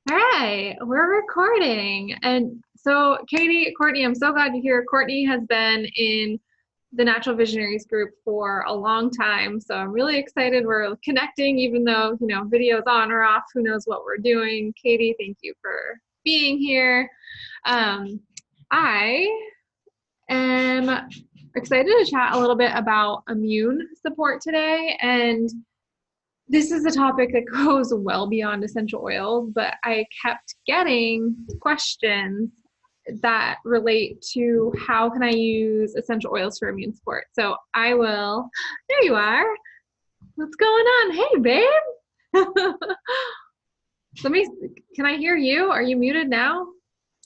All right, we're recording. And so, Katie, Courtney, I'm so glad to hear Courtney has been in the Natural Visionaries group for a long time. So I'm really excited we're connecting, even though, video's on or off, who knows what we're doing. Katie, thank you for being here. I am excited to chat a little bit about immune support today. And this is a topic that goes well beyond essential oils, but I kept getting questions that relate to how can I use essential oils for immune support. So there you are. What's going on? Hey, babe. Can I hear you? Are you muted now?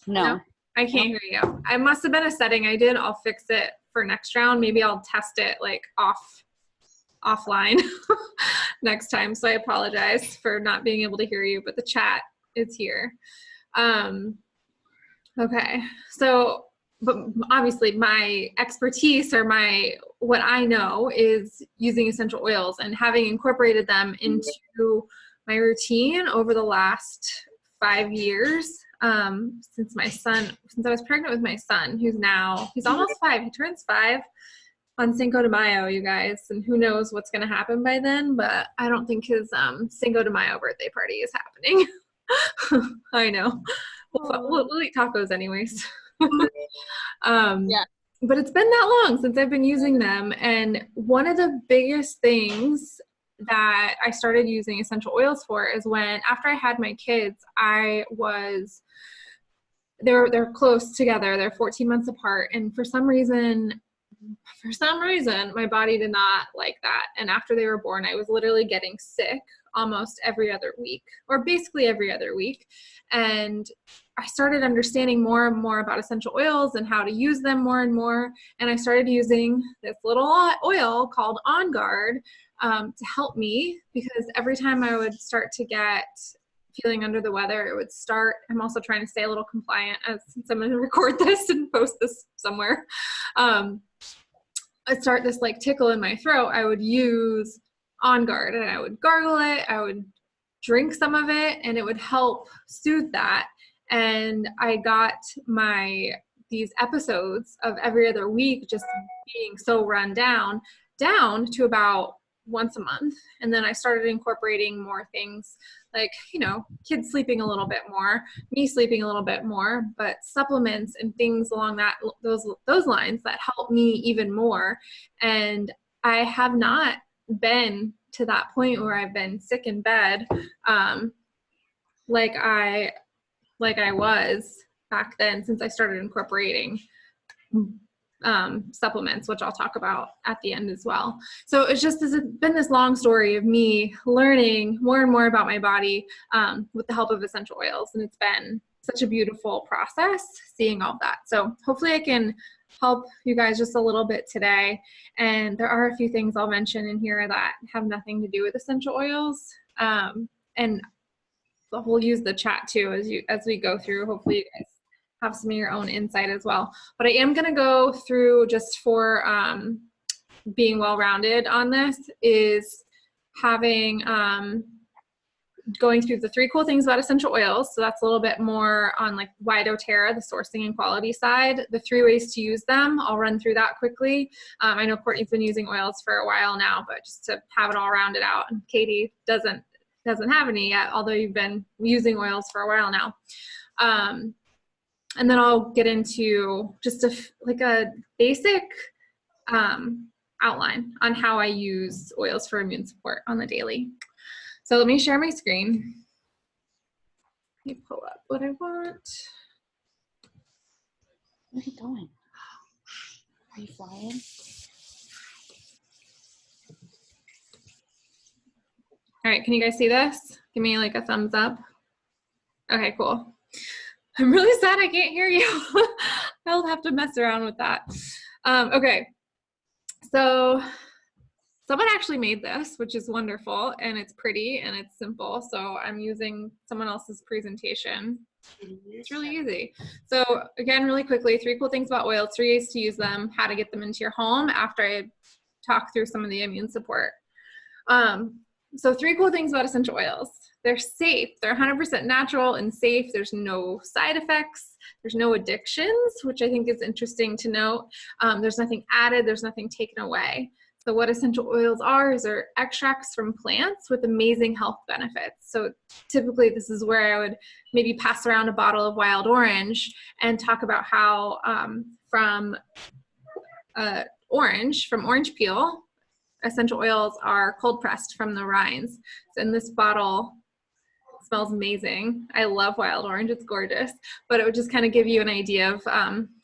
No. I can't hear you. I must have been a setting I did. I'll fix it for next round. Maybe I'll test it like offline next time. So I apologize for not being able to hear you, but the chat is here. Okay. So, but obviously my expertise or what I know is using essential oils and having incorporated them into my routine over the last 5 years. Since I was pregnant with my son, he's almost 5. He turns 5 on Cinco de Mayo, you guys, and who knows what's going to happen by then, but I don't think his Cinco de Mayo birthday party is happening. I know. We'll eat tacos anyways. Yeah. But it's been that long since I've been using them, and one of the biggest things that I started using essential oils for is after I had my kids, they're close together. They're 14 months apart, and for some reason, my body did not like that. And after they were born, I was literally getting sick almost every other week, or basically every other week. And I started understanding more and more about essential oils and how to use them more and more. And I started using this little oil called On Guard to help me, because every time I would start to get feeling under the weather, it would start. I'm also trying to stay a little compliant since I'm going to record this and post this somewhere. I'd start this like tickle in my throat. I would use On Guard and I would gargle it. I would drink some of it and it would help soothe that. And I got these episodes of every other week just being so run down to about once a month. And then I started incorporating more things like, kids sleeping a little bit more, me sleeping a little bit more, but supplements and things along those lines that help me even more. And I have not been to that point where I've been sick in bed like I was back then, since I started incorporating supplements, which I'll talk about at the end as well. So it's been this long story of me learning more and more about my body with the help of essential oils. And it's been such a beautiful process seeing all that. So hopefully I can help you guys just a little bit today. And there are a few things I'll mention in here that have nothing to do with essential oils. And we'll use the chat too as we go through. Hopefully you guys have some of your own insight as well. But I am going to go through, just for being well-rounded on this, is going through the 3 cool things about essential oils. So that's a little bit more on like why doTERRA, the sourcing and quality side. The 3 ways to use them, I'll run through that quickly. I know Courtney's been using oils for a while now, but just to have it all rounded out. And Katie doesn't have any yet, although you've been using oils for a while now. And then I'll get into just a basic outline on how I use oils for immune support on the daily. So let me share my screen. Let me pull up what I want. Where are you going? Are you flying? All right, can you guys see this? Give me like a thumbs up. Okay, cool. I'm really sad I can't hear you. I'll have to mess around with that. Okay, so someone actually made this, which is wonderful, and it's pretty and it's simple. So I'm using someone else's presentation. It's really easy. So again, really quickly, 3 cool things about oils, 3 ways to use them, how to get them into your home after I talk through some of the immune support. So 3 cool things about essential oils. They're safe. They're 100% natural and safe. There's no side effects. There's no addictions, which I think is interesting to note. There's nothing added. There's nothing taken away. So what essential oils are is they're extracts from plants with amazing health benefits. So typically this is where I would maybe pass around a bottle of wild orange and talk about how from orange peel, essential oils are cold pressed from the rinds. So in this bottle, it smells amazing. I love wild orange, it's gorgeous. But it would just kind of give you an idea of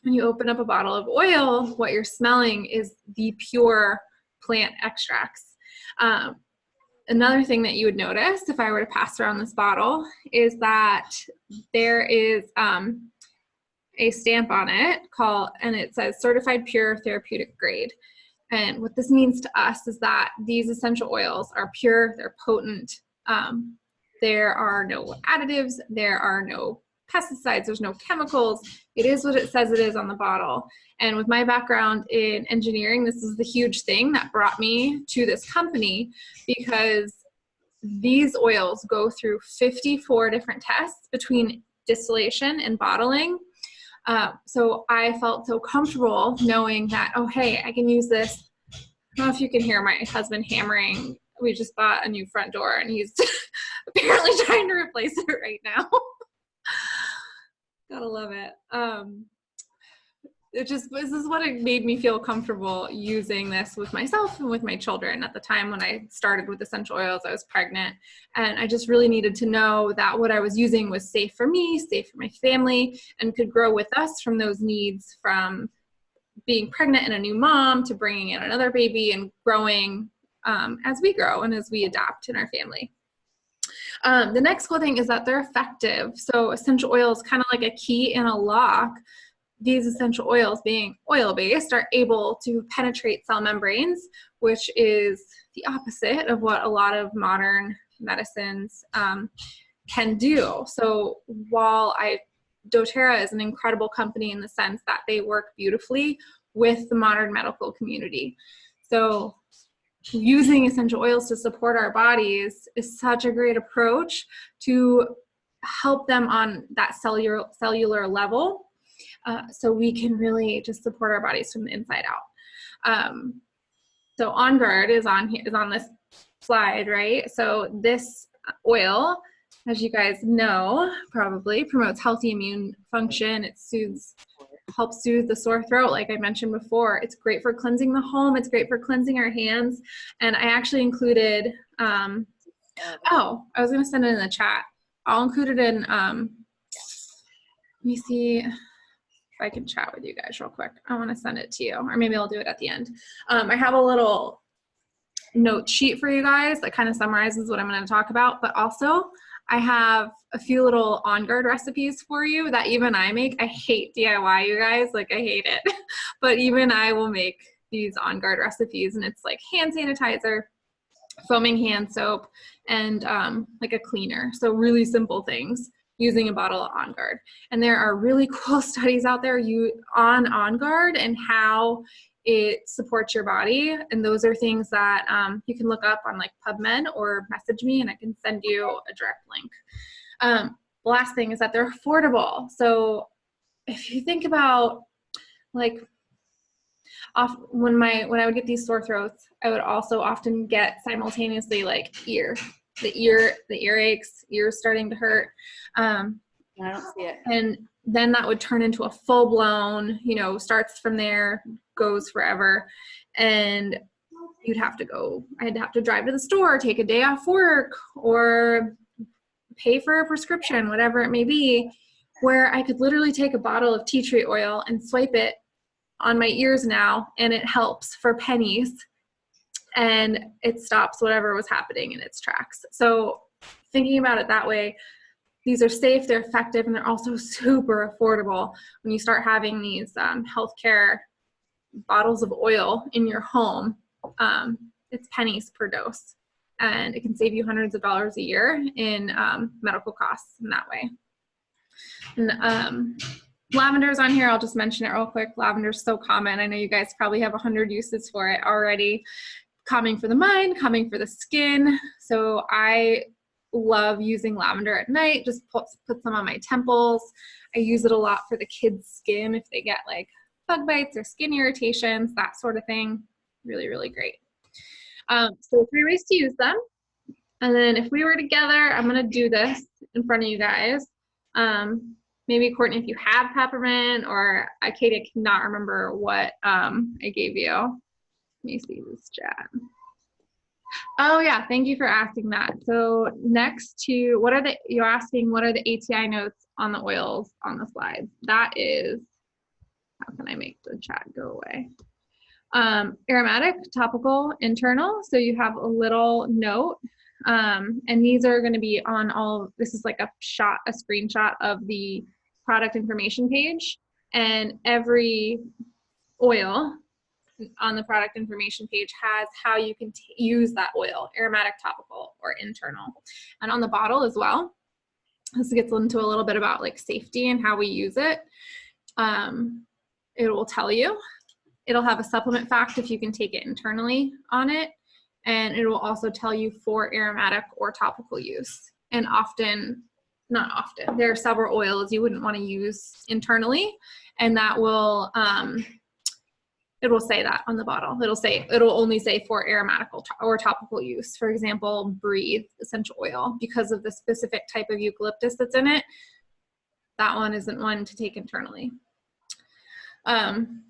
when you open up a bottle of oil, what you're smelling is the pure plant extracts. Another thing that you would notice if I were to pass around this bottle is that there is a stamp on it and it says certified pure therapeutic grade. And what this means to us is that these essential oils are pure, they're potent, there are no additives, there are no pesticides, there's no chemicals. It is what it says it is on the bottle. And with my background in engineering, this is the huge thing that brought me to this company, because these oils go through 54 different tests between distillation and bottling. So I felt so comfortable knowing that, oh, hey, I can use this. I don't know if you can hear my husband hammering. We just bought a new front door and he's apparently trying to replace it right now. Gotta love it. This is what it made me feel comfortable using this with myself and with my children. At the time when I started with essential oils, I was pregnant, and I just really needed to know that what I was using was safe for me, safe for my family, and could grow with us from those needs, from being pregnant and a new mom to bringing in another baby and growing as we grow and as we adapt in our family. The next cool thing is that they're effective. So essential oils, kind of like a key in a lock, these essential oils, being oil-based, are able to penetrate cell membranes, which is the opposite of what a lot of modern medicines can do. So while doTERRA is an incredible company in the sense that they work beautifully with the modern medical community. So using essential oils to support our bodies is such a great approach to help them on that cellular level, so we can really just support our bodies from the inside out. So On Guard is on this slide, right? So this oil, as you guys know, probably promotes healthy immune function. It helps soothe the sore throat, like I mentioned before. It's great for cleansing the home. It's great for cleansing our hands. And I actually included, I was going to send it in the chat. I'll include it in, let me see if I can chat with you guys real quick. I want to send it to you, or maybe I'll do it at the end. I have a little note sheet for you guys that kind of summarizes what I'm going to talk about, but also I have a few little On Guard recipes for you that even I make. I hate DIY, you guys, like I hate it, but even I will make these On Guard recipes, and it's like hand sanitizer, foaming hand soap, and like a cleaner. So really simple things using a bottle of On Guard. And there are really cool studies out there on Guard and how it supports your body. And those are things that you can look up on like PubMed or message me and I can send you a direct link. The last thing is that they're affordable. So if you think about like when I would get these sore throats, I would also often get simultaneously like the earaches, ears starting to hurt. I don't see it. And then that would turn into a full-blown, starts from there, goes forever. And I'd have to drive to the store, take a day off work, or pay for a prescription, whatever it may be, where I could literally take a bottle of tea tree oil and swipe it on my ears now, and it helps for pennies, and it stops whatever was happening in its tracks. So thinking about it that way, these are safe, they're effective, and they're also super affordable. When you start having these healthcare bottles of oil in your home, it's pennies per dose, and it can save you hundreds of dollars a year in medical costs in that way. And lavender's on here. I'll just mention it real quick. Lavender is so common. I know you guys probably have 100 uses for it already. calming for the mind, calming for the skin. So I love using lavender at night, just put some on my temples. I use it a lot for the kids' skin if they get like bug bites or skin irritations, that sort of thing. Really, really great. So 3 ways to use them. And then if we were together, I'm going to do this in front of you guys. Maybe Courtney, if you have peppermint, or Katie, I cannot remember what I gave you. Let me see this chat. Oh yeah, thank you for asking that. So next to, you're asking what are the ATI notes on the oils on the slides? That is, how can I make the chat go away? Aromatic, topical, internal. So you have a little note, and these are going to be on all, this is like a screenshot of the product information page, and every oil on the product information page has how you can use that oil, aromatic, topical, or internal. And on the bottle as well, this gets into a little bit about like safety and how we use it. It will tell you. It'll have a supplement fact if you can take it internally on it, and it will also tell you for aromatic or topical use. And often, not often, there are several oils you wouldn't want to use internally, and that will it will say that on the bottle. It'll only say for aromatic or topical use. For example, Breathe essential oil, because of the specific type of eucalyptus that's in it. That one isn't one to take internally.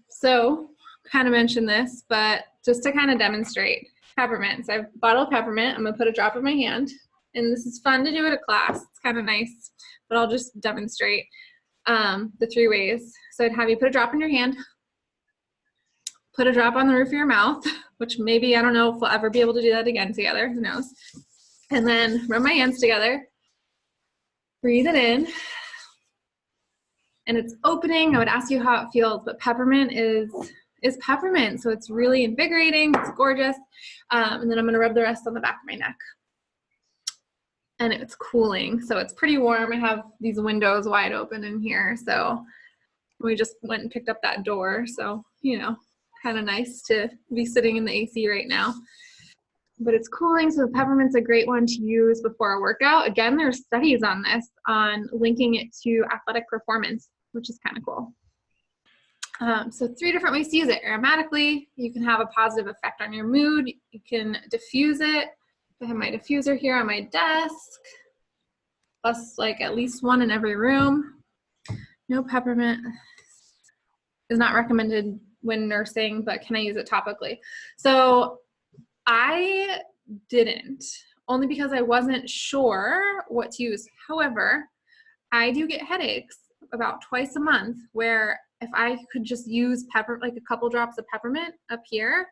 So kind of mentioned this, but just to kind of demonstrate peppermint. So I have a bottle of peppermint. I'm gonna put a drop in my hand, and this is fun to do at a class. It's kind of nice, but I'll just demonstrate the 3 ways. So I'd have you put a drop in your hand, put a drop on the roof of your mouth, which maybe, I don't know if we'll ever be able to do that again together, who knows. And then rub my hands together, breathe it in, and it's opening. I would ask you how it feels, but peppermint is peppermint, so it's really invigorating, it's gorgeous. And then I'm gonna rub the rest on the back of my neck. And it's cooling, so it's pretty warm. I have these windows wide open in here, so we just went and picked up that door, so, you know, kind of nice to be sitting in the AC right now. But it's cooling, so the peppermint's a great one to use before a workout. Again, there's studies on this, on linking it to athletic performance, which is kind of cool. So 3 different ways to use it. Aromatically, you can have a positive effect on your mood. You can diffuse it. I have my diffuser here on my desk, plus like at least one in every room. No peppermint is not recommended when nursing, but can I use it topically? So I didn't, only because I wasn't sure what to use. However, I do get headaches about twice a month, where if I could just use like a couple drops of peppermint up here,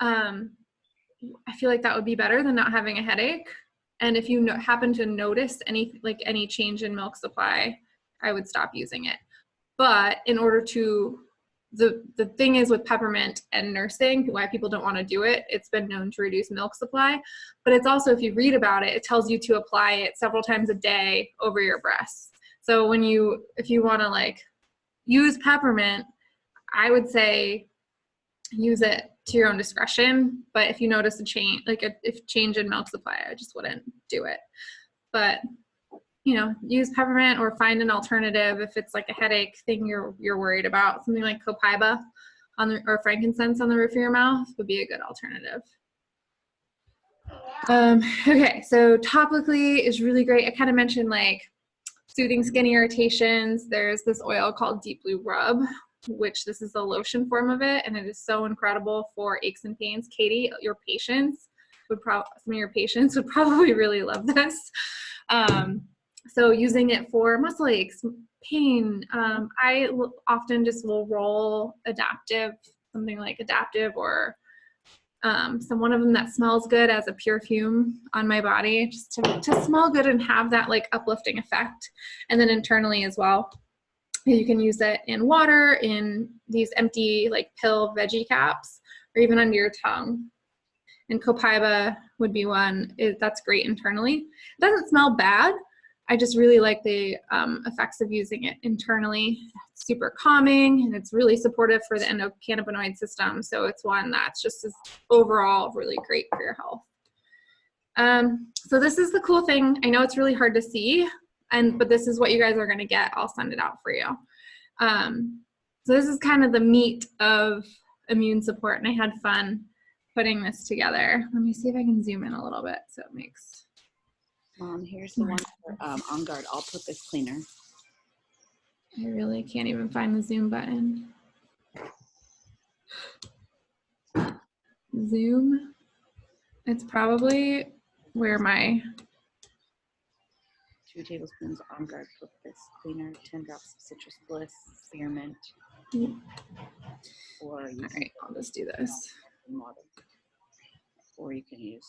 I feel like that would be better than not having a headache. And if you happen to notice any change in milk supply, I would stop using it. But in order to, the thing is with peppermint and nursing, why people don't want to do it, it's been known to reduce milk supply, but it's also, if you read about it, it tells you to apply it several times a day over your breasts. So if you want to like use peppermint, I would say use it to your own discretion. But if you notice a change, if change in milk supply, I just wouldn't do it. But you know, use peppermint, or find an alternative if it's like a headache thing you're worried about. Something like copaiba or frankincense on the roof of your mouth would be a good alternative. Okay, so topically is really great. I kind of mentioned like soothing skin irritations. There's this oil called Deep Blue Rub, which this is the lotion form of it, and it is so incredible for aches and pains. Katie, some of your patients would probably really love this. So using it for muscle aches, pain, I often just will roll something like adaptive, or one of them that smells good as a perfume on my body, just to smell good and have that like uplifting effect. And then internally as well, you can use it in water, in these empty like pill veggie caps, or even under your tongue. And copaiba would be one that's great internally. It doesn't smell bad. I just really like the effects of using it internally. It's super calming, and it's really supportive for the endocannabinoid system. So it's one that's just is overall really great for your health. So this is the cool thing. I know it's really hard to see, but this is what you guys are going to get. I'll send it out for you. So this is kind of the meat of immune support, and I had fun putting this together. Let me see if I can zoom in a little bit so it makes. Here's the one for On Guard. I'll put this cleaner. I really can't even find the zoom button. Zoom. It's probably where my 2 tablespoons On Guard. Put this cleaner. 10 drops of citrus bliss, spearmint. Or you all right, I'll just do this. water. Or you can use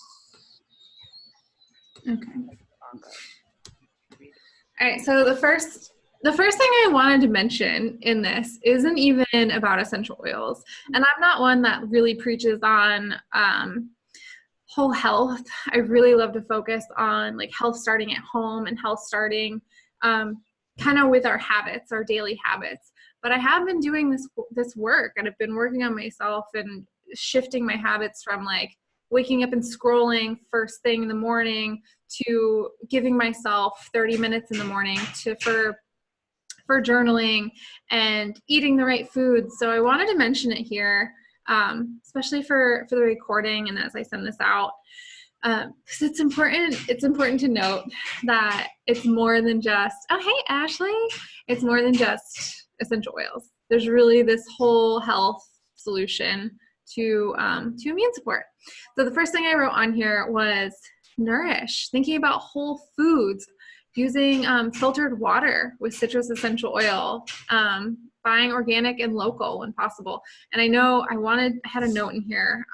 Okay. On Guard. All right, so the first thing I wanted to mention in this isn't even about essential oils. And I'm not one that really preaches on whole health. I really love to focus on like health starting at home and health starting kind of with our habits, our daily habits. But I have been doing this work, and I've been working on myself and shifting my habits from like waking up and scrolling first thing in the morning to giving myself 30 minutes in the morning for journaling and eating the right foods. So I wanted to mention it here, especially for the recording and as I send this out, because it's important to note that it's more than just, oh, hey, Ashley, it's more than just essential oils. There's really this whole health solution to immune support. So the first thing I wrote on here was nourish, thinking about whole foods, using filtered water with citrus essential oil, buying organic and local when possible. And I know I had a note in here.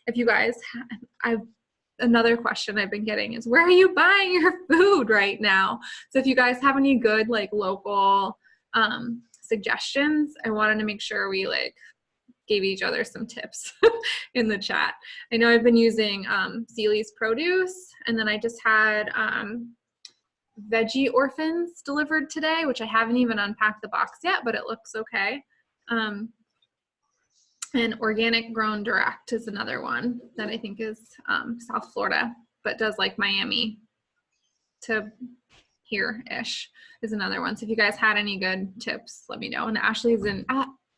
If you guys, another question I've been getting is, where are you buying your food right now? So if you guys have any good like local suggestions, I wanted to make sure we like gave each other some tips in the chat. I know I've been using Sealy's produce, and then I just had Veggie Orphans delivered today, which I haven't even unpacked the box yet, but it looks okay. And Organic Grown Direct is another one that I think is South Florida, but does like Miami to here-ish is another one. So if you guys had any good tips, let me know. And Ashley,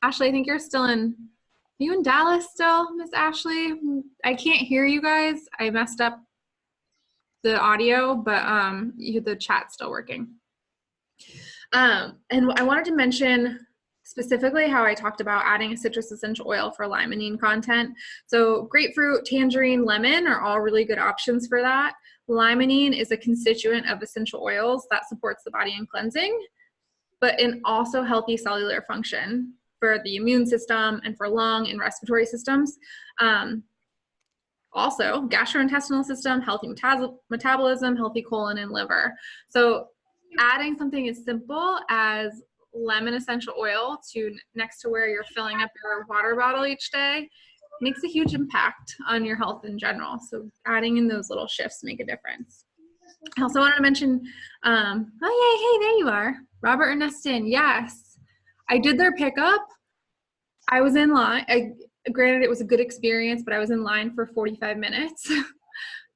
I think you're still are you in Dallas still, Miss Ashley? I can't hear you guys. I messed up the audio, but the chat's still working. And I wanted to mention specifically how I talked about adding a citrus essential oil for limonene content. So grapefruit, tangerine, lemon are all really good options for that. Limonene is a constituent of essential oils that supports the body in cleansing, but in also healthy cellular function for the immune system and for lung and respiratory systems. Also, gastrointestinal system, healthy metabolism, healthy colon and liver. So adding something as simple as lemon essential oil next to where you're filling up your water bottle each day makes a huge impact on your health in general. So adding in those little shifts make a difference. I also wanted to mention, oh yay, hey, there you are. Robert and Nestin, yes. I did their pickup. I was in line. Granted, it was a good experience, but I was in line for 45 minutes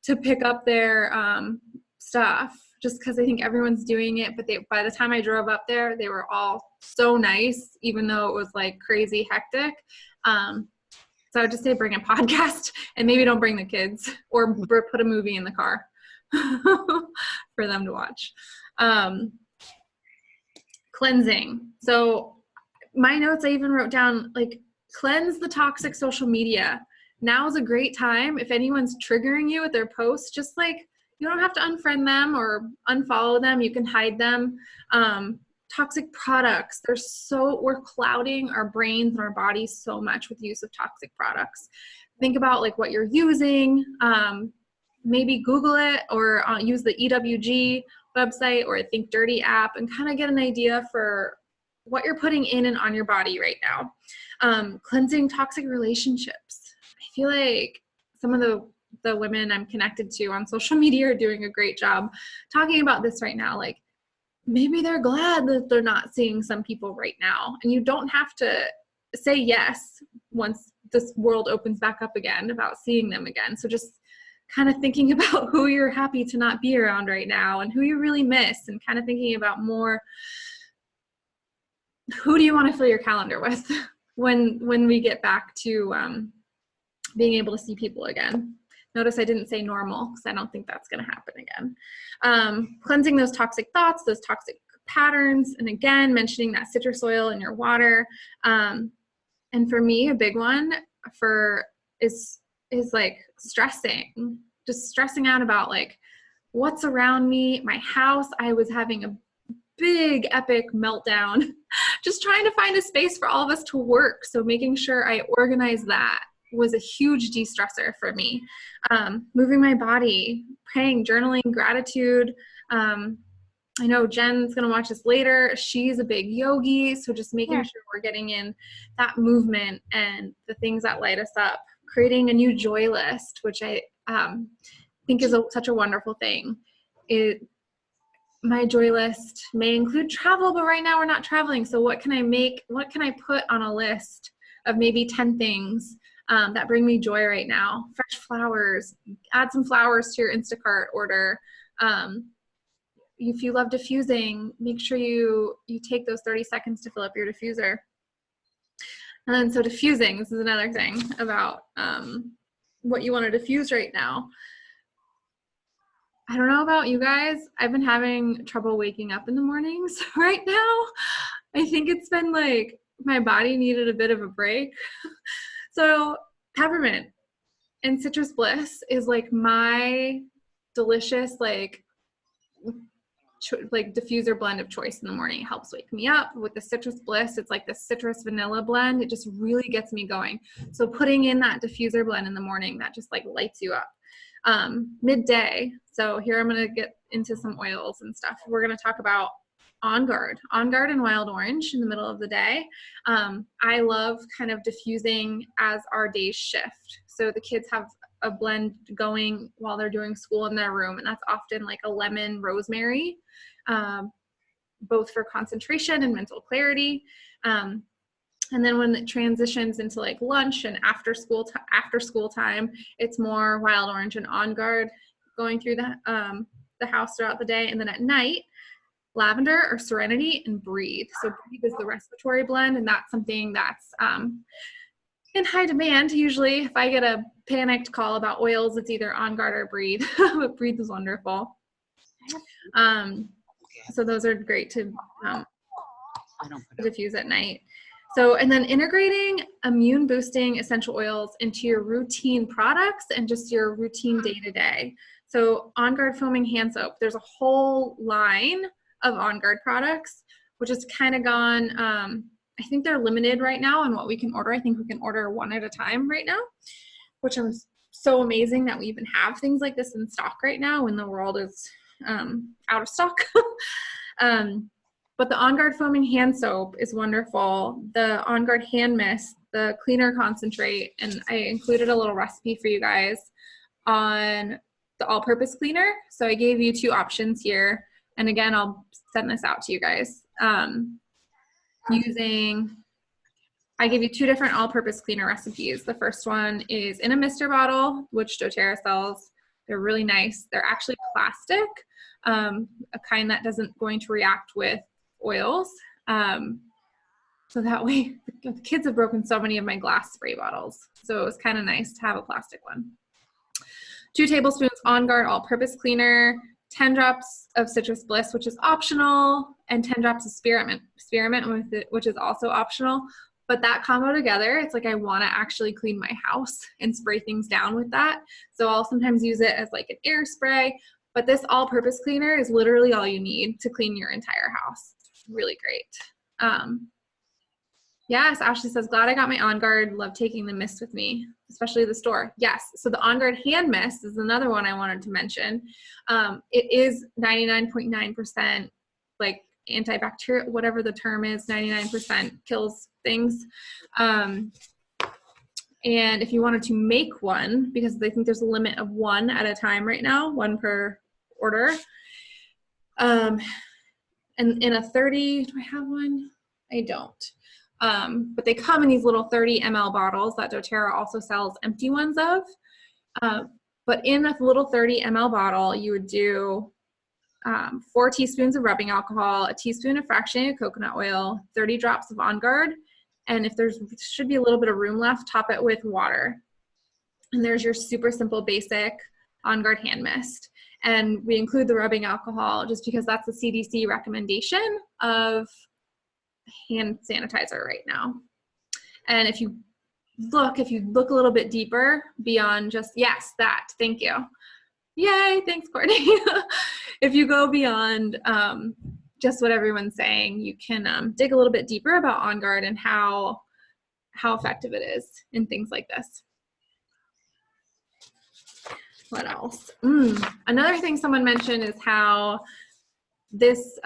to pick up their stuff just because I think everyone's doing it. But by the time I drove up there, they were all so nice, even though it was like crazy hectic. So I would just say bring a podcast and maybe don't bring the kids or put a movie in the car for them to watch. Cleansing. So my notes, I even wrote down like cleanse the toxic social media. Now is a great time. If anyone's triggering you with their posts, just like you don't have to unfriend them or unfollow them. You can hide them. Toxic products. We're clouding our brains and our bodies so much with the use of toxic products. Think about like what you're using. Maybe Google it or use the EWG website or a Think Dirty app and kind of get an idea for what you're putting in and on your body right now. Cleansing toxic relationships. I feel like some of the the women I'm connected to on social media are doing a great job talking about this right now. Like, maybe they're glad that they're not seeing some people right now. And you don't have to say yes once this world opens back up again about seeing them again. So just kind of thinking about who you're happy to not be around right now and who you really miss, and kind of thinking about more, who do you want to fill your calendar with when we get back to being able to see people again. Notice I didn't say normal, because I don't think that's going to happen again. Cleansing those toxic thoughts, those toxic patterns, and again, mentioning that citrus oil in your water. And for me, a big one is like stressing, just stressing out about like what's around me, my house. I was having a big epic meltdown just trying to find a space for all of us to work. So making sure I organize that was a huge de-stressor for me. Moving my body, praying, journaling, gratitude. I know Jen's going to watch this later. She's a big yogi. So just making sure we're getting in that movement and the things that light us up. Creating a new joy list, which I think is such a wonderful thing. My joy list may include travel, but right now we're not traveling. So what can I put on a list of maybe 10 things that bring me joy right now? Fresh flowers, add some flowers to your Instacart order. If you love diffusing, make sure you take those 30 seconds to fill up your diffuser. And then, so diffusing, this is another thing about what you want to diffuse right now. I don't know about you guys. I've been having trouble waking up in the mornings right now. I think it's been like my body needed a bit of a break. So peppermint and citrus bliss is like my delicious like diffuser blend of choice in the morning. It helps wake me up. With the citrus bliss, it's like the citrus vanilla blend. It just really gets me going. So putting in that diffuser blend in the morning, that just like lights you up. Midday. So here I'm going to get into some oils and stuff. We're going to talk about On Guard and Wild Orange in the middle of the day. I love kind of diffusing as our days shift. So the kids have a blend going while they're doing school in their room, and that's often like a lemon rosemary, both for concentration and mental clarity. And then when it transitions into like lunch and after school time, it's more Wild Orange and On Guard going through the house throughout the day. And then at night, Lavender or Serenity and Breathe. So Breathe is the respiratory blend, and that's something that's in high demand. Usually if I get a panicked call about oils, it's either On Guard or Breathe. But Breathe is wonderful. So those are great to diffuse at night. So, and then integrating immune boosting essential oils into your routine products and just your routine day-to-day. So On Guard foaming hand soap, there's a whole line of On Guard products, which has kind of gone, I think they're limited right now on what we can order. I think we can order one at a time right now, which is so amazing that we even have things like this in stock right now when the world is out of stock. But the On Guard foaming hand soap is wonderful. The On Guard hand mist, the cleaner concentrate, and I included a little recipe for you guys on the all-purpose cleaner. So I gave you two options here. And again, I'll send this out to you guys. I gave you two different all-purpose cleaner recipes. The first one is in a mister bottle, which doTERRA sells. They're really nice. They're actually plastic, a kind that doesn't going to react with oils. So that way, the kids have broken so many of my glass spray bottles. So it was kind of nice to have a plastic one. 2 tablespoons On Guard all-purpose cleaner, 10 drops of citrus bliss, which is optional, and 10 drops of spearmint with it, which is also optional. But that combo together, it's like I want to actually clean my house and spray things down with that. So I'll sometimes use it as like an air spray, but this all-purpose cleaner is literally all you need to clean your entire house. Really great. Yes, Ashley says, glad I got my On Guard. Love taking the mist with me, especially the store. Yes, so the On Guard hand mist is another one I wanted to mention. It is 99.9% like antibacterial, whatever the term is, 99% kills things. And if you wanted to make one, because I think there's a limit of one at a time right now, one per order. And in a 30, do I have one? I don't. But they come in these little 30 ml bottles that doTERRA also sells empty ones of. But in a little 30 ml bottle, you would do 4 teaspoons of rubbing alcohol, a teaspoon of fractionated coconut oil, 30 drops of On Guard, and if there should be a little bit of room left, top it with water. And there's your super simple, basic On Guard hand mist. And we include the rubbing alcohol just because that's the CDC recommendation of hand sanitizer right now. And if you look a little bit deeper beyond just, yes, that, thank you. Yay, thanks, Courtney. If you go beyond just what everyone's saying, you can dig a little bit deeper about On Guard and how effective it is in things like this. What else? Another thing someone mentioned is how this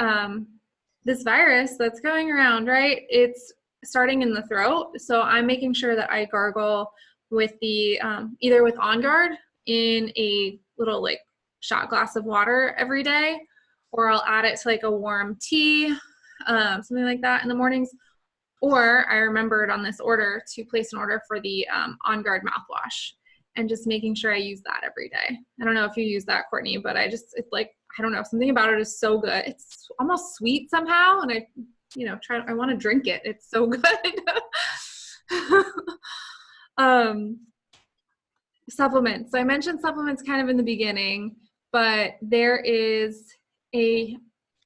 this virus that's going around, right? It's starting in the throat. So I'm making sure that I gargle with the either with On Guard in a little like shot glass of water every day, or I'll add it to like a warm tea, something like that in the mornings. Or I remembered on this order to place an order for the On Guard mouthwash, and just making sure I use that every day. I don't know if you use that, Courtney, but it's like, I don't know, something about it is so good. It's almost sweet somehow, and I want to drink it. It's so good. Supplements. So I mentioned supplements kind of in the beginning, but there is a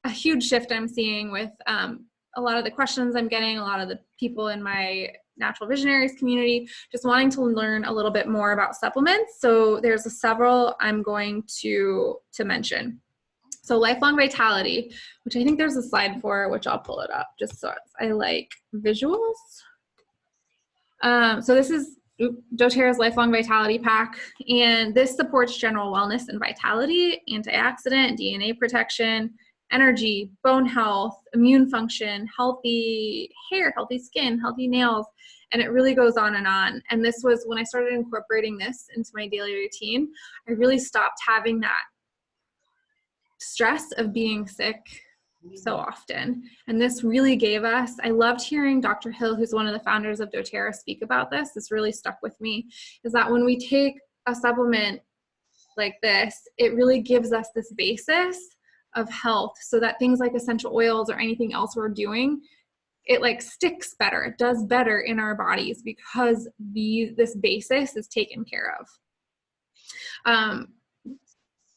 huge shift I'm seeing with a lot of the questions I'm getting, a lot of the people in my Natural Visionaries community just wanting to learn a little bit more about supplements. So there's several I'm going to mention. So Lifelong Vitality, which I think there's a slide for, which I'll pull it up just so I like visuals. So this is doTERRA's Lifelong Vitality Pack, and this supports general wellness and vitality, antioxidant, DNA protection, energy, bone health, immune function, healthy hair, healthy skin, healthy nails, and it really goes on and on. And this was when I started incorporating this into my daily routine, I really stopped having that stress of being sick so often. And this really gave us, I loved hearing Dr. Hill, who's one of the founders of doTERRA, speak about this. This really stuck with me, is that when we take a supplement like this, it really gives us this basis of health so that things like essential oils or anything else we're doing, it like sticks better. It does better in our bodies because this basis is taken care of.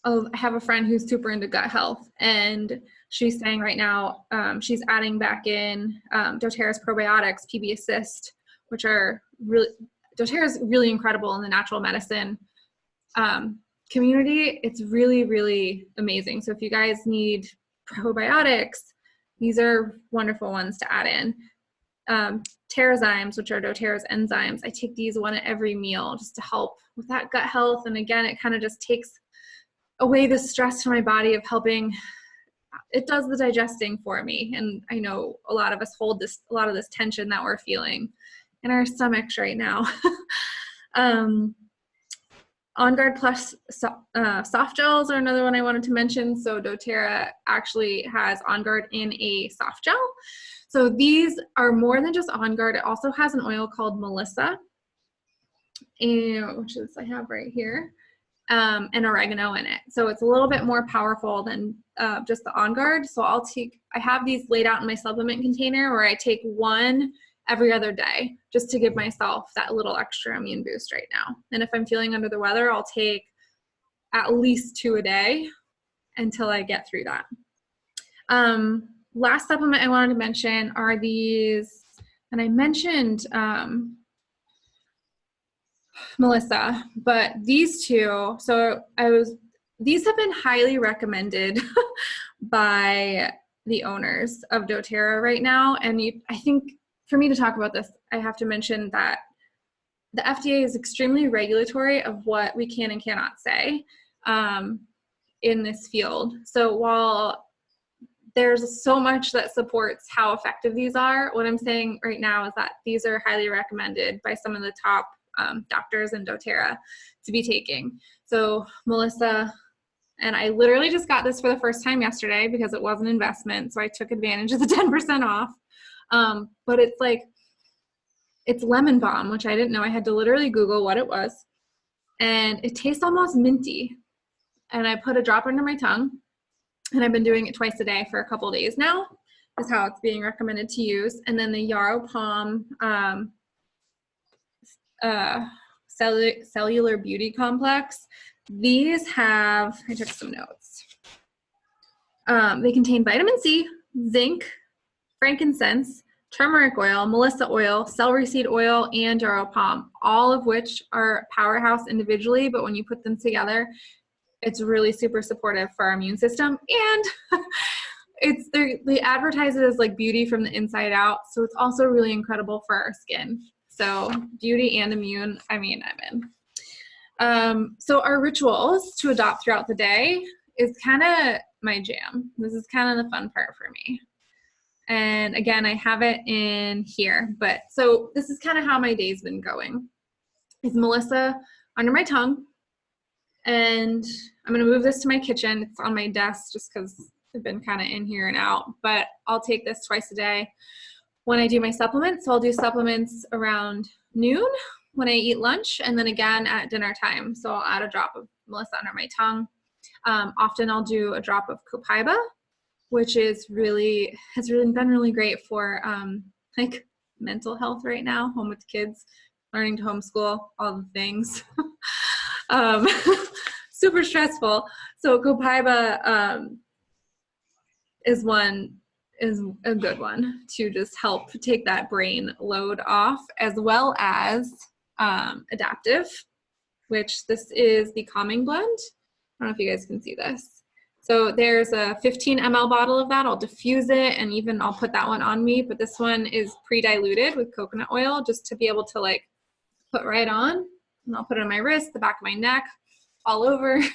I have a friend who's super into gut health, and she's saying right now she's adding back in doTERRA's probiotics, PB Assist, which are really, doTERRA is really incredible in the natural medicine community. It's really, really amazing. So if you guys need probiotics, these are wonderful ones to add in. Terrazymes, which are doTERRA's enzymes. I take these one at every meal just to help with that gut health. And again, it kind of just takes away the stress from my body of helping. It does the digesting for me. And I know a lot of us hold a lot of this tension that we're feeling in our stomachs right now. On Guard Plus soft gels are another one I wanted to mention. So doTERRA actually has On Guard in a soft gel. So these are more than just On Guard. It also has an oil called Melissa, which is I have right here, and oregano in it. So it's a little bit more powerful than just the On Guard. So I have these laid out in my supplement container where I take one every other day just to give myself that little extra immune boost right now. And if I'm feeling under the weather, I'll take at least 2 a day until I get through that. Last supplement I wanted to mention are these, and I mentioned Melissa, but these two, these have been highly recommended by the owners of doTERRA right now. And I think for me to talk about this, I have to mention that the FDA is extremely regulatory of what we can and cannot say in this field. So while there's so much that supports how effective these are, what I'm saying right now is that these are highly recommended by some of the top doctors and doTERRA to be taking. So Melissa and I literally just got this for the first time yesterday because it was an investment. So I took advantage of the 10% off. But it's like, it's lemon balm, which I didn't know. I had to literally Google what it was. And it tastes almost minty. And I put a drop under my tongue. And I've been doing it twice a day for a couple days now, is how it's being recommended to use. And then the Yarrow Palm Cellular Beauty Complex. These have, I took some notes. They contain vitamin C, zinc, frankincense, turmeric oil, melissa oil, celery seed oil, and yarrow palm, all of which are powerhouse individually, but when you put them together, it's really super supportive for our immune system. And they advertise it as like beauty from the inside out, so it's also really incredible for our skin. So beauty and immune, I mean, I'm in. So our rituals to adopt throughout the day is kind of my jam. This is kind of the fun part for me. And again, I have it in here, but so this is kind of how my day's been going. Is Melissa under my tongue, and I'm going to move this to my kitchen. It's on my desk just because I've been kind of in here and out, but I'll take this twice a day when I do my supplements. So I'll do supplements around noon when I eat lunch, and then again at dinner time. So I'll add a drop of Melissa under my tongue. Often I'll do a drop of copaiba, which has really been really great for like mental health right now, home with kids, learning to homeschool, all the things. Super stressful. So copaiba is a good one to just help take that brain load off, as well as adaptive, which this is the calming blend. I don't know if you guys can see this. So there's a 15 ml bottle of that. I'll diffuse it, and even I'll put that one on me, but this one is pre-diluted with coconut oil just to be able to like put right on. And I'll put it on my wrist, the back of my neck, all over. You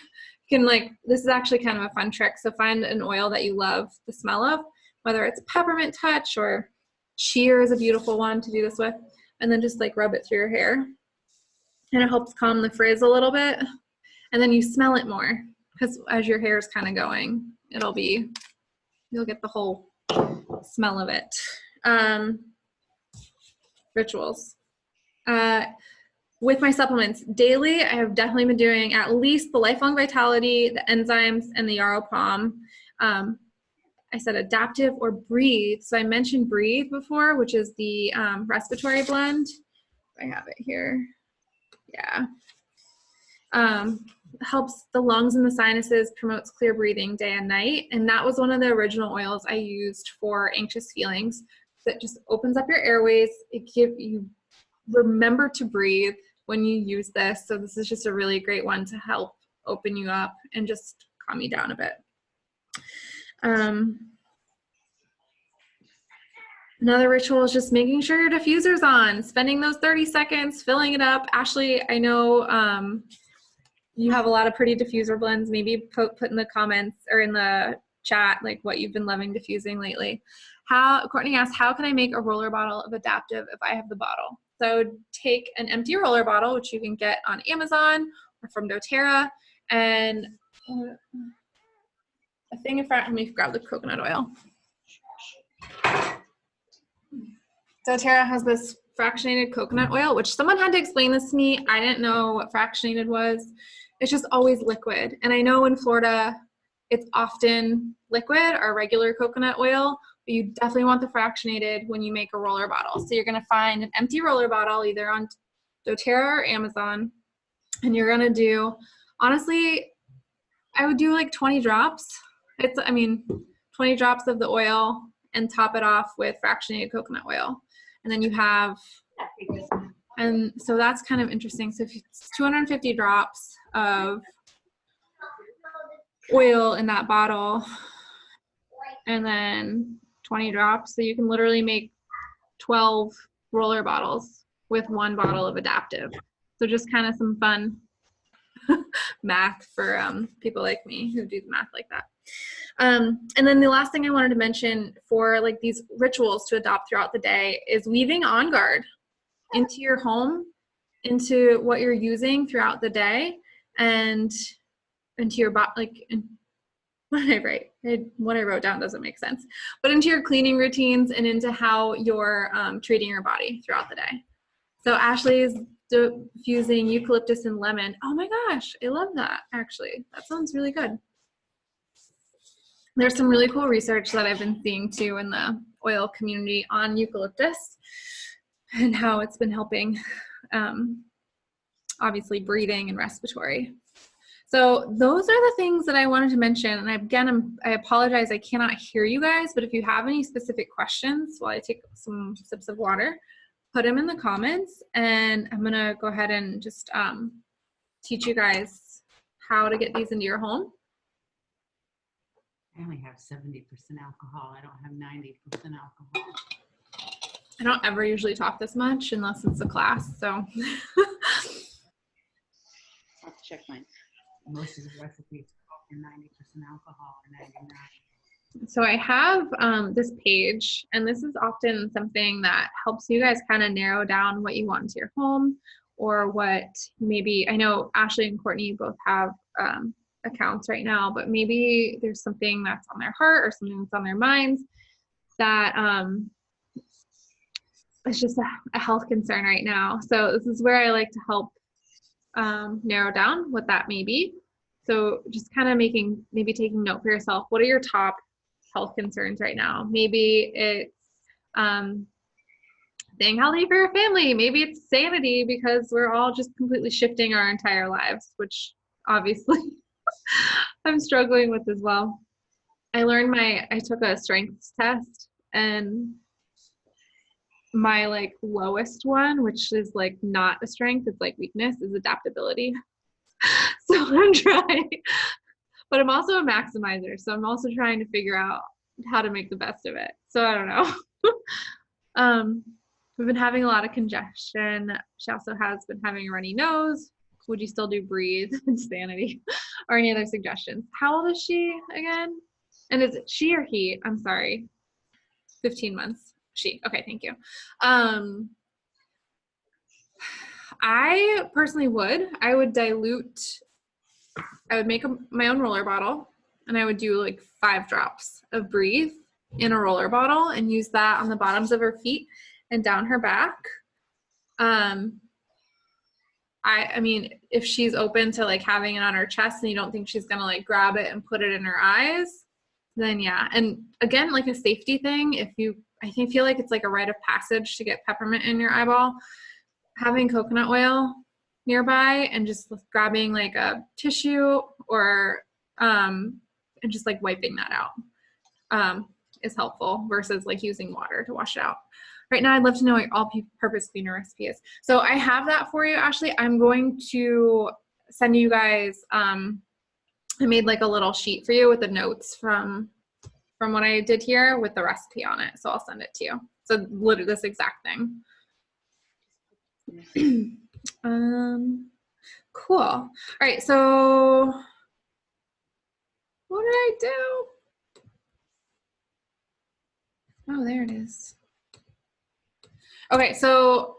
can this is actually kind of a fun trick. So find an oil that you love the smell of, whether it's peppermint touch or sheer is a beautiful one to do this with, and then just like rub it through your hair. And it helps calm the frizz a little bit. And then you smell it more, because as your hair is kind of going, you'll get the whole smell of it. Rituals. With my supplements daily, I have definitely been doing at least the Lifelong Vitality, the enzymes, and the Yarrow Palm. I said adaptive or breathe. So I mentioned breathe before, which is the respiratory blend. I have it here. Yeah. Helps the lungs and the sinuses, promotes clear breathing day and night. And that was one of the original oils I used for anxious feelings. That just opens up your airways. You remember to breathe when you use this. So this is just a really great one to help open you up and just calm you down a bit. Another ritual is just making sure your diffuser's on, spending those 30 seconds, filling it up. Ashley, I know you have a lot of pretty diffuser blends. Maybe put in the comments or in the chat like what you've been loving diffusing lately. Courtney asked, how can I make a roller bottle of adaptive if I have the bottle? So take an empty roller bottle, which you can get on Amazon or from doTERRA, and a thing in front. Let me grab the coconut oil. doTERRA has this fractionated coconut oil, which someone had to explain this to me. I didn't know what fractionated was. It's just always liquid. And I know in Florida, it's often liquid or regular coconut oil, but you definitely want the fractionated when you make a roller bottle. So you're gonna find an empty roller bottle either on doTERRA or Amazon, and you're gonna do, honestly, I would do like 20 drops. 20 drops of the oil and top it off with fractionated coconut oil. And then you have, and so that's kind of interesting. So if it's 250 drops of oil in that bottle, and then 20 drops. So you can literally make 12 roller bottles with one bottle of adaptive. So just kind of some fun math for people like me who do the math like that. And then the last thing I wanted to mention for like these rituals to adopt throughout the day is weaving On Guard into your home into what you're using throughout the day and into your body, like what I wrote down doesn't make sense, but into your cleaning routines and into how you're treating your body throughout the day. So Ashley's diffusing eucalyptus and lemon. Oh my gosh, I love that, actually. That sounds really good. There's some really cool research that I've been seeing too in the oil community on eucalyptus and how it's been helping, obviously, breathing and respiratory. So those are the things that I wanted to mention. And again, I apologize, I cannot hear you guys, but if you have any specific questions while I take some sips of water, put them in the comments, and I'm gonna go ahead and just teach you guys how to get these into your home. I only have 70% alcohol. I don't have 90% alcohol. I don't ever usually talk this much unless it's a class, so. I'll have to check mine. Most of the recipes are 90% alcohol or 99. So I have this page, and this is often something that helps you guys kind of narrow down what you want into your home, or what maybe, I know Ashley and Courtney both have accounts right now, but maybe there's something that's on their heart or something that's on their minds that it's just a health concern right now. So this is where I like to help narrow down what that may be. So just kind of maybe taking note for yourself. What are your top health concerns right now? Maybe it's staying healthy for your family. Maybe it's sanity, because we're all just completely shifting our entire lives, which obviously I'm struggling with as well. I took a strengths test, and my like lowest one, which is like not a strength, it's like weakness, is adaptability. So I'm trying, but I'm also a maximizer. So I'm also trying to figure out how to make the best of it. So I don't know. We've been having a lot of congestion. She also has been having a runny nose. Would you still do breathe and sanity, or any other suggestions? How old is she again? And is it she or he? I'm sorry. 15 months. She. Okay, thank you. I personally I would make my own roller bottle, and I would do like 5 drops of breathe in a roller bottle and use that on the bottoms of her feet and down her back. I mean, if she's open to like having it on her chest and you don't think she's gonna like grab it and put it in her eyes, then yeah. And again, like a safety thing, I feel like it's like a rite of passage to get peppermint in your eyeball. Having coconut oil nearby and just grabbing like a tissue or and just like wiping that out is helpful versus like using water to wash it out. Right now, I'd love to know what your all-purpose cleaner recipe is. So I have that for you, Ashley. I'm going to send you guys, I made like a little sheet for you with the notes from what I did here with the recipe on it. So I'll send it to you. So literally this exact thing. Cool. All right, so what did I do? Oh, there it is. Okay, so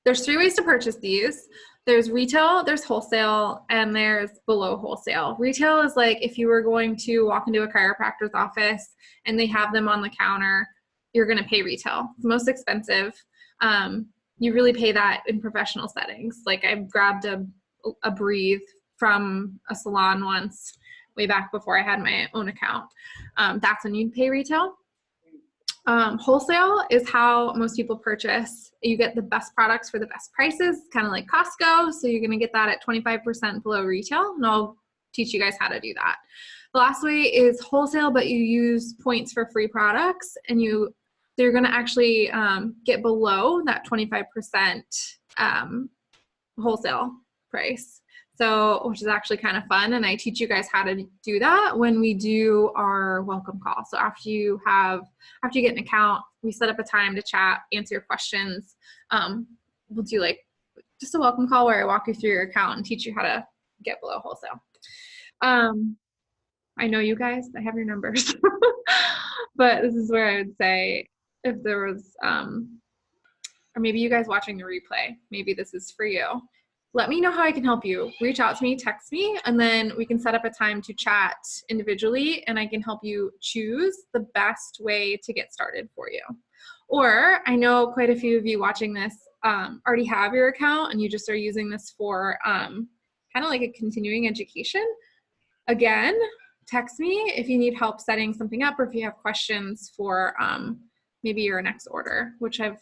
there's 3 ways to purchase these. There's retail, there's wholesale, and there's below wholesale. Retail is like if you were going to walk into a chiropractor's office and they have them on the counter, you're going to pay retail. It's most expensive. You really pay that in professional settings. Like I grabbed a breathe from a salon once, way back before I had my own account. That's when you'd pay retail. Wholesale is how most people purchase. You get the best products for the best prices, kind of like Costco. So you're going to get that at 25% below retail, and I'll teach you guys how to do that. The last way is wholesale, but you use points for free products, and they're going to actually get below that 25% wholesale price. So, which is actually kind of fun. And I teach you guys how to do that when we do our welcome call. So after you get an account, we set up a time to chat, answer your questions. We'll do like just a welcome call where I walk you through your account and teach you how to get below wholesale. I know you guys, I have your numbers, but this is where I would say if there was or maybe you guys watching the replay, maybe this is for you. Let me know how I can help you. Reach out to me, text me, and then we can set up a time to chat individually, and I can help you choose the best way to get started for you. Or I know quite a few of you watching this already have your account and you just are using this for kind of like a continuing education. Again, text me if you need help setting something up, or if you have questions for maybe your next order, which I've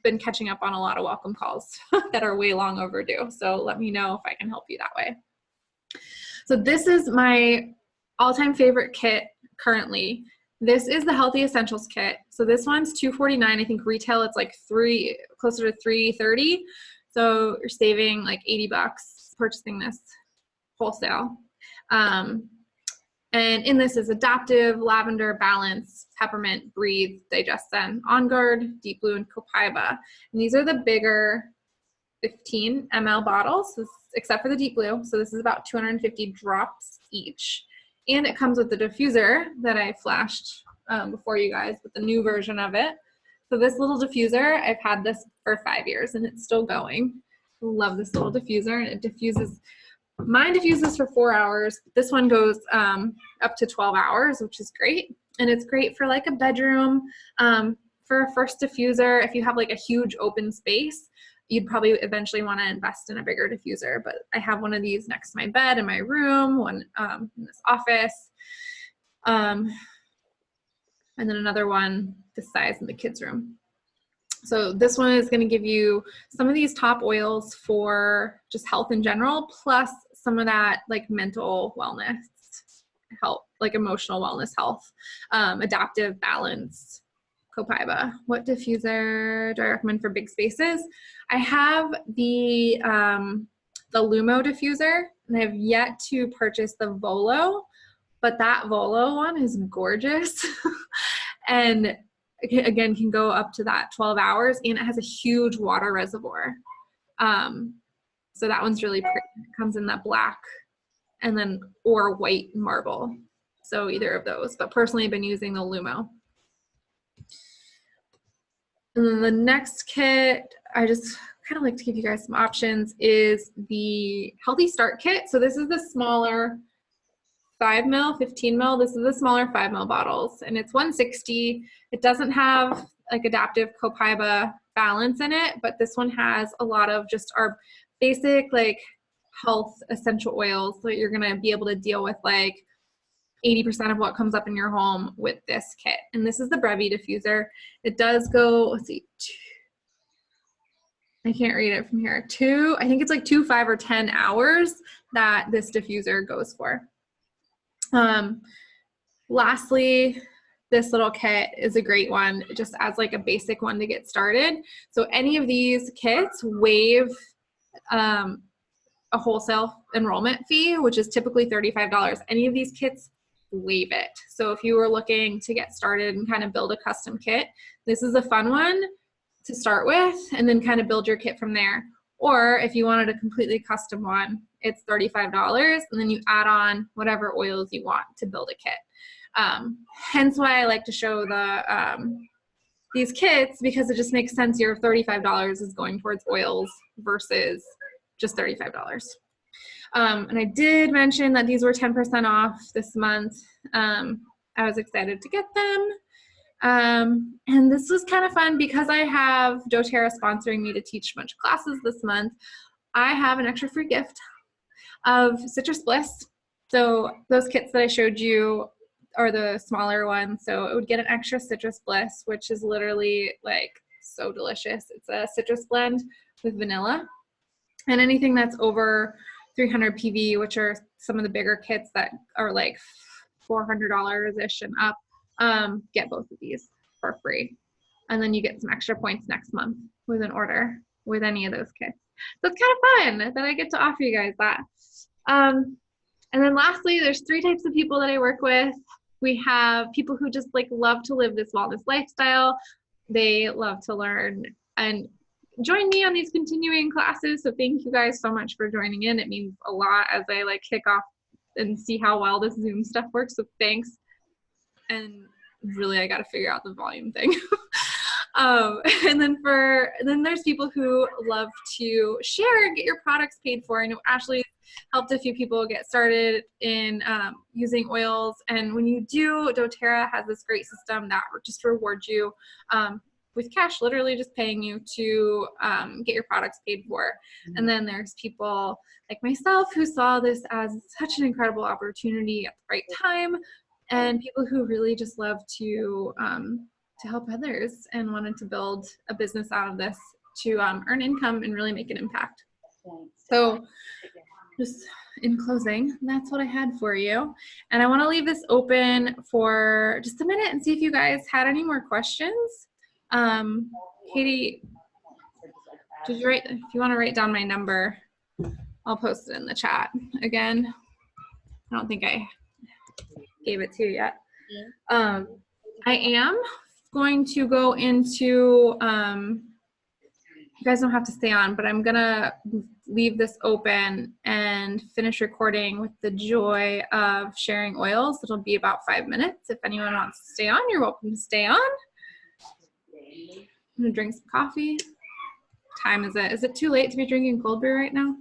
been catching up on a lot of welcome calls that are way long overdue. So let me know if I can help you that way. So this is my all-time favorite kit currently. This is the Healthy Essentials kit. So this one's $249. I think retail it's like closer to $330. So you're saving like 80 bucks purchasing this wholesale. And in this is Adaptive, Lavender, Balance, Peppermint, Breathe, Digest Zen, On Guard, Deep Blue, and Copaiba. And these are the bigger 15 ml bottles, except for the Deep Blue. So this is about 250 drops each. And it comes with the diffuser that I flashed before you guys with the new version of it. So this little diffuser, I've had this for 5 years and it's still going. I love this little diffuser, and it diffuses. Mine diffuses for 4 hours. This one goes up to 12 hours, which is great. And it's great for like a bedroom. For a first diffuser, if you have like a huge open space, you'd probably eventually want to invest in a bigger diffuser. But I have one of these next to my bed in my room, one in this office, and then another one this size in the kids' room. So this one is going to give you some of these top oils for just health in general, plus some of that like mental wellness help, like emotional wellness health, adaptive, balance, Copaiba. What diffuser do I recommend for big spaces? I have the Lumo diffuser, and I have yet to purchase the Volo, but that Volo one is gorgeous. And again, can go up to that 12 hours, and it has a huge water reservoir. So that one's really pretty. It comes in that black and then or white marble. So either of those, but personally I've been using the Lumo. And then the next kit, I just kind of like to give you guys some options, is the Healthy Start Kit. So this is the smaller 5 ml, 15 ml. This is the smaller 5 ml bottles, and it's $160. It doesn't have like Adaptive, Copaiba, Balance in it, but this one has a lot of just our basic like health essential oils. So you're gonna be able to deal with like 80% of what comes up in your home with this kit. And this is the Brevity Diffuser. It does go, let's see, I can't read it from here. I think it's like 2, 5, or 10 hours that this diffuser goes for. Lastly, this little kit is a great one, just as like a basic one to get started. So any of these kits waive a wholesale enrollment fee, which is typically $35. Any of these kits waive it. So if you were looking to get started and kind of build a custom kit, this is a fun one to start with, and then kind of build your kit from there. Or if you wanted a completely custom one, it's $35, and then you add on whatever oils you want to build a kit. Hence why I like to show these kits, because it just makes sense. Your $35 is going towards oils versus just $35. And I did mention that these were 10% off this month. I was excited to get them. And this was kind of fun because I have doTERRA sponsoring me to teach a bunch of classes this month. I have an extra free gift of Citrus Bliss. So those kits that I showed you are the smaller ones. So it would get an extra Citrus Bliss, which is literally like so delicious. It's a citrus blend with vanilla. And anything that's over 300 PV, which are some of the bigger kits that are like $400-ish and up, get both of these for free. And then you get some extra points next month with an order with any of those kits. So it's kind of fun that I get to offer you guys that. And then lastly, there's 3 types of people that I work with. We have people who just like love to live this wellness lifestyle. They love to learn and join me on these continuing classes. So thank you guys so much for joining in. It means a lot as I like kick off and see how well this Zoom stuff works. So thanks. And really, I got to figure out the volume thing. And then there's people who love to share and get your products paid for. I know Ashley helped a few people get started in using oils. And when you do, doTERRA has this great system that just rewards you with cash, literally just paying you to get your products paid for. And then there's people like myself who saw this as such an incredible opportunity at the right time, and people who really just love to help others and wanted to build a business out of this to earn income and really make an impact. So just in closing, that's what I had for you. And I want to leave this open for just a minute and see if you guys had any more questions. Katie, did you write, if you want to write down my number, I'll post it in the chat again. I don't think I gave it to you yet. I am going to go into, you guys don't have to stay on, but I'm gonna leave this open and finish recording with the joy of sharing oils. It'll be about 5 minutes. If anyone wants to stay on, you're welcome to stay on. I'm gonna drink some coffee. What time is it? Is it too late to be drinking cold brew right now?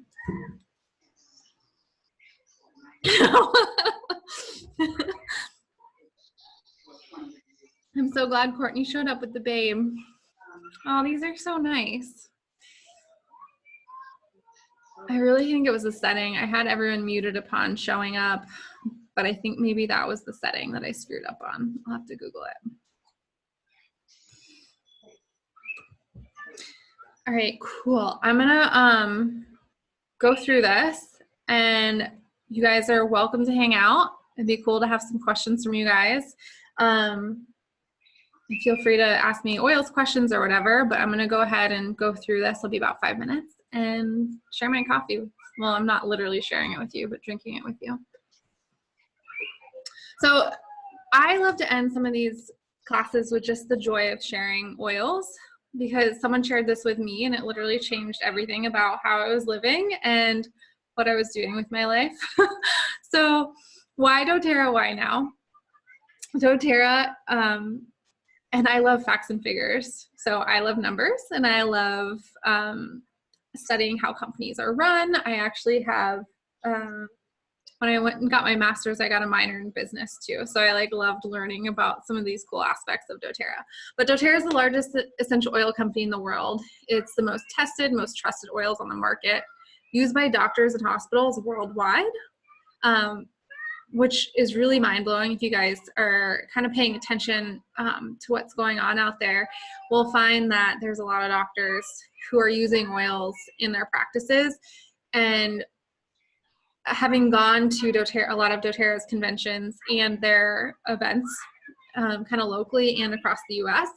I'm so glad Courtney showed up with the babe. Oh, these are so nice. I really think it was the setting. I had everyone muted upon showing up, but I think maybe that was the setting that I screwed up on. I'll have to Google it. All right, cool. I'm gonna go through this, and you guys are welcome to hang out. It'd be cool to have some questions from you guys. Feel free to ask me oils questions or whatever, but I'm gonna go ahead and go through this. It'll be about 5 minutes and share my coffee. Well, I'm not literally sharing it with you, but drinking it with you. So I love to end some of these classes with just the joy of sharing oils, because someone shared this with me and it literally changed everything about how I was living and what I was doing with my life. So why doTERRA, why now? doTERRA, and I love facts and figures. So I love numbers, and I love studying how companies are run. I actually have, when I went and got my master's, I got a minor in business too. So I loved learning about some of these cool aspects of doTERRA. But doTERRA is the largest essential oil company in the world. It's the most tested, most trusted oils on the market, used by doctors and hospitals worldwide, which is really mind-blowing. If you guys are kind of paying attention to what's going on out there, we'll find that there's a lot of doctors who are using oils in their practices. And having gone to a lot of doTERRA's conventions and their events kind of locally and across the US,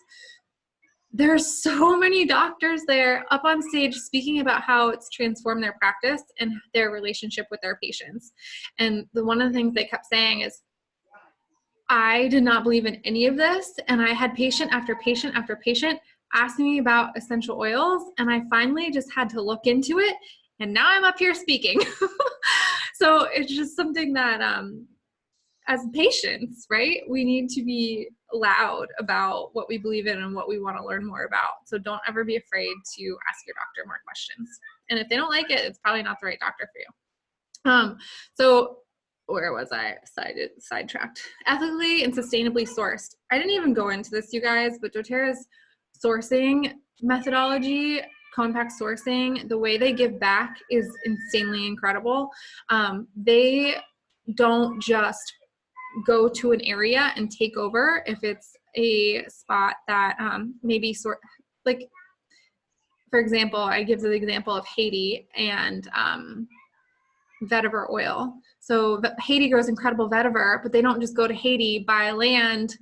there's so many doctors there up on stage speaking about how it's transformed their practice and their relationship with their patients. And one of the things they kept saying is, I did not believe in any of this, and I had patient after patient after patient asking me about essential oils, and I finally just had to look into it, and now I'm up here speaking. So it's just something that as patients, right, we need to be loud about what we believe in and what we want to learn more about. So don't ever be afraid to ask your doctor more questions. And if they don't like it, it's probably not the right doctor for you. So where was I? Sidetracked. Ethically and sustainably sourced. I didn't even go into this, you guys, but doTERRA's sourcing methodology, compact sourcing, the way they give back is insanely incredible. They don't just go to an area and take over if it's a spot that maybe like, for example, I give the example of Haiti and vetiver oil. So Haiti grows incredible vetiver, but they don't just go to Haiti, buy land,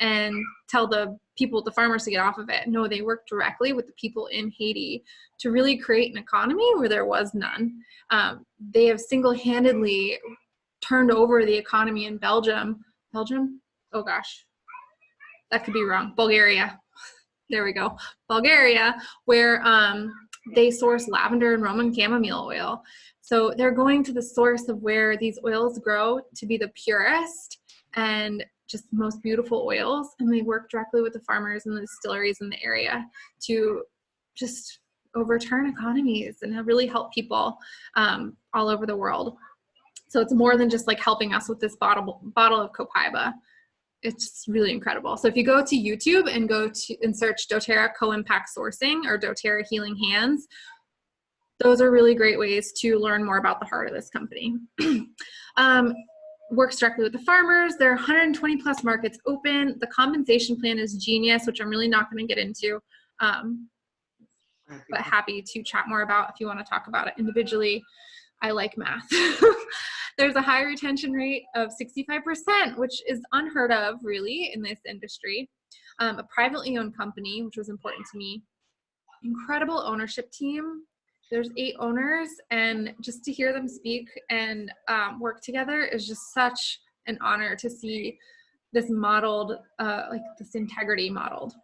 and tell the people, the farmers, to get off of it. No, they work directly with the people in Haiti to really create an economy where there was none. They have single-handedly turned over the economy in Belgium? Oh gosh, that could be wrong. Bulgaria. There we go. Bulgaria, where they source lavender and Roman chamomile oil. So they're going to the source of where these oils grow to be the purest and just the most beautiful oils, and they work directly with the farmers and the distilleries in the area to just overturn economies and really help people all over the world. So it's more than just like helping us with this bottle of copaiba. It's just really incredible. So if you go to YouTube and search doTERRA Co-Impact Sourcing or doTERRA Healing Hands, those are really great ways to learn more about the heart of this company. Works directly with the farmers. There are 120 plus markets open. The compensation plan is genius, which I'm really not going to get into, but happy to chat more about if you want to talk about it individually. I like math. There's a high retention rate of 65%, which is unheard of really in this industry. A privately owned company, which was important to me. Incredible ownership team. There's 8 owners, and just to hear them speak and work together is just such an honor to see this modeled, like this integrity modeled.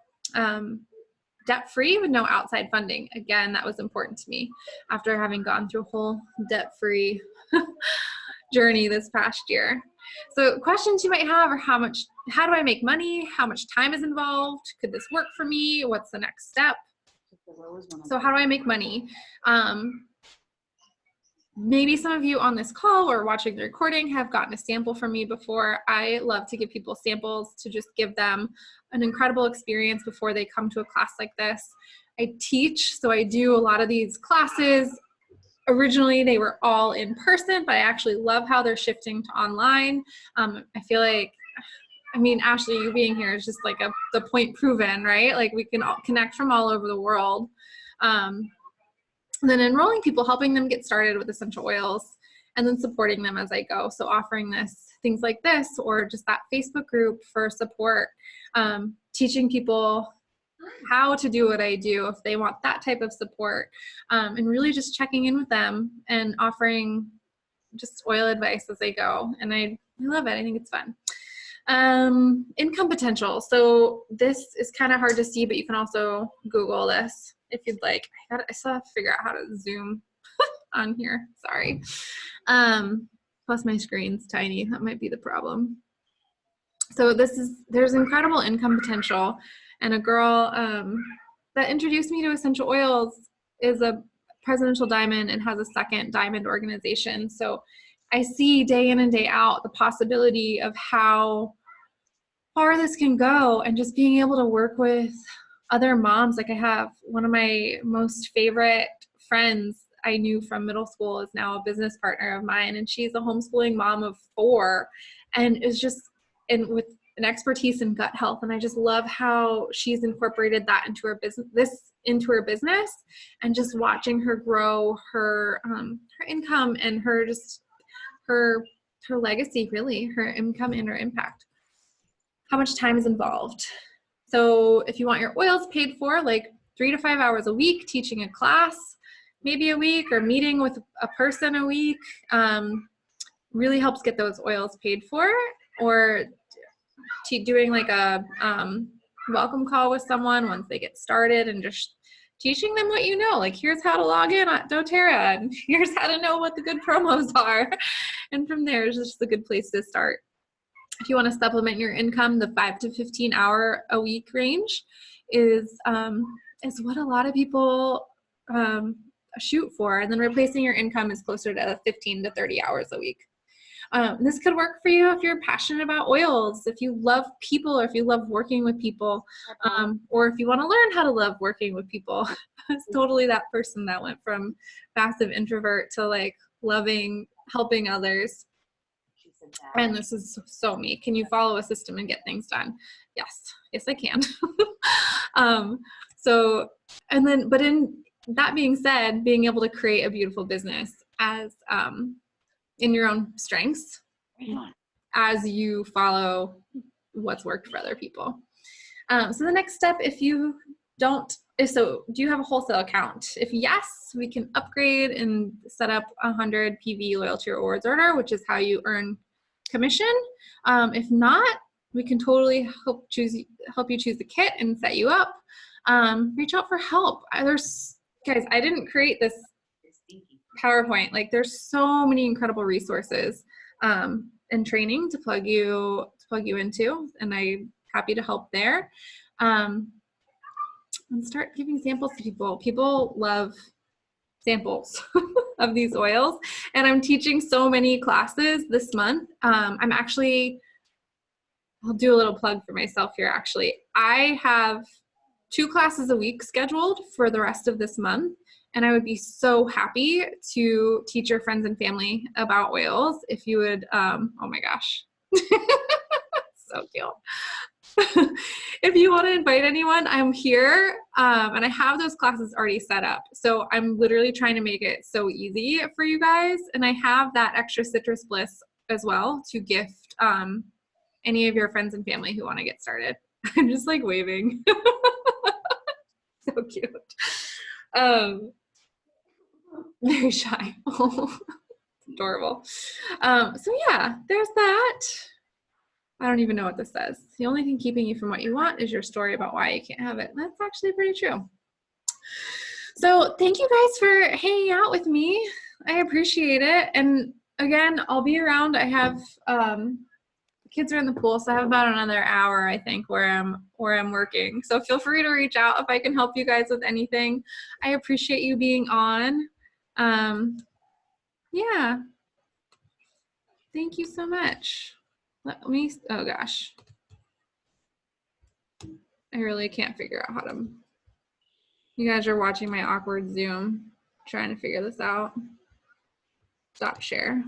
Debt-free with no outside funding. Again, that was important to me after having gone through a whole debt-free journey this past year. So questions you might have are how do I make money? How much time is involved? Could this work for me? What's the next step? So how do I make money? Maybe some of you on this call or watching the recording have gotten a sample from me before. I love to give people samples to just give them an incredible experience before they come to a class like this. I teach, so I do a lot of these classes. Originally, they were all in person, but I actually love how they're shifting to online. I feel like, I mean, Ashley, you being here is just like the point proven, right? Like we can all connect from all over the world. And then enrolling people, helping them get started with essential oils, and then supporting them as I go. So offering things like this, or just that Facebook group for support, teaching people how to do what I do if they want that type of support, and really just checking in with them and offering just oil advice as I go. And I love it. I think it's fun. Income potential. So this is kind of hard to see, but you can also Google this if you'd like. I still have to figure out how to zoom on here. Sorry. Plus my screen's tiny. That might be the problem. So there's incredible income potential. And a girl that introduced me to essential oils is a presidential diamond and has a second diamond organization. So I see day in and day out the possibility of how far this can go, and just being able to work with other moms. Like I have one of my most favorite friends I knew from middle school is now a business partner of mine, and she's a homeschooling mom of 4 and is just with an expertise in gut health. And I just love how she's incorporated that into her business, and just watching her grow her income and her legacy, really, her income and her impact. How much time is involved? So if you want your oils paid for, like 3 to 5 hours a week, teaching a class maybe a week, or meeting with a person a week, really helps get those oils paid for. Or doing like a welcome call with someone once they get started, and just teaching them what you know, like here's how to log in at doTERRA, and here's how to know what the good promos are. And from there is just a good place to start. If you want to supplement your income, the 5 to 15 hour a week range is what a lot of people shoot for. And then replacing your income is closer to 15 to 30 hours a week. This could work for you if you're passionate about oils, if you love people, or if you love working with people, or if you want to learn how to love working with people. It's totally that person that went from passive introvert to like loving helping others. And this is so me. Can you follow a system and get things done? Yes, I can. But in that being said, being able to create a beautiful business as in your own strengths, as you follow what's worked for other people. So the next step, do you have a wholesale account? If yes, we can upgrade and set up 100 PV loyalty rewards order, which is how you earn commission. If not, we can totally help you choose the kit and set you up. Reach out for help. Guys, I didn't create this PowerPoint. Like there's so many incredible resources and training to plug you plug you into, and I'm happy to help there. And start giving samples to people. People love samples of these oils, and I'm teaching so many classes this month. I'll do a little plug for myself here. Actually, I have 2 classes a week scheduled for the rest of this month, and I would be so happy to teach your friends and family about oils if you would. Oh my gosh. So cute. If you want to invite anyone, I'm here, and I have those classes already set up. So I'm literally trying to make it so easy for you guys, and I have that extra citrus bliss as well to gift any of your friends and family who want to get started. I'm just like waving. So cute. Very shy. Adorable. So yeah, there's that. I don't even know what this says. The only thing keeping you from what you want is your story about why you can't have it. That's actually pretty true. So thank you guys for hanging out with me. I appreciate it. And again, I'll be around. I have kids are in the pool, so I have about another hour, I think, where I'm working. So feel free to reach out if I can help you guys with anything. I appreciate you being on. Yeah. Thank you so much. Let me, oh gosh. I really can't figure out how to, you guys are watching my awkward Zoom, trying to figure this out. Stop share.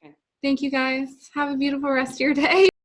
Okay. Thank you guys. Have a beautiful rest of your day.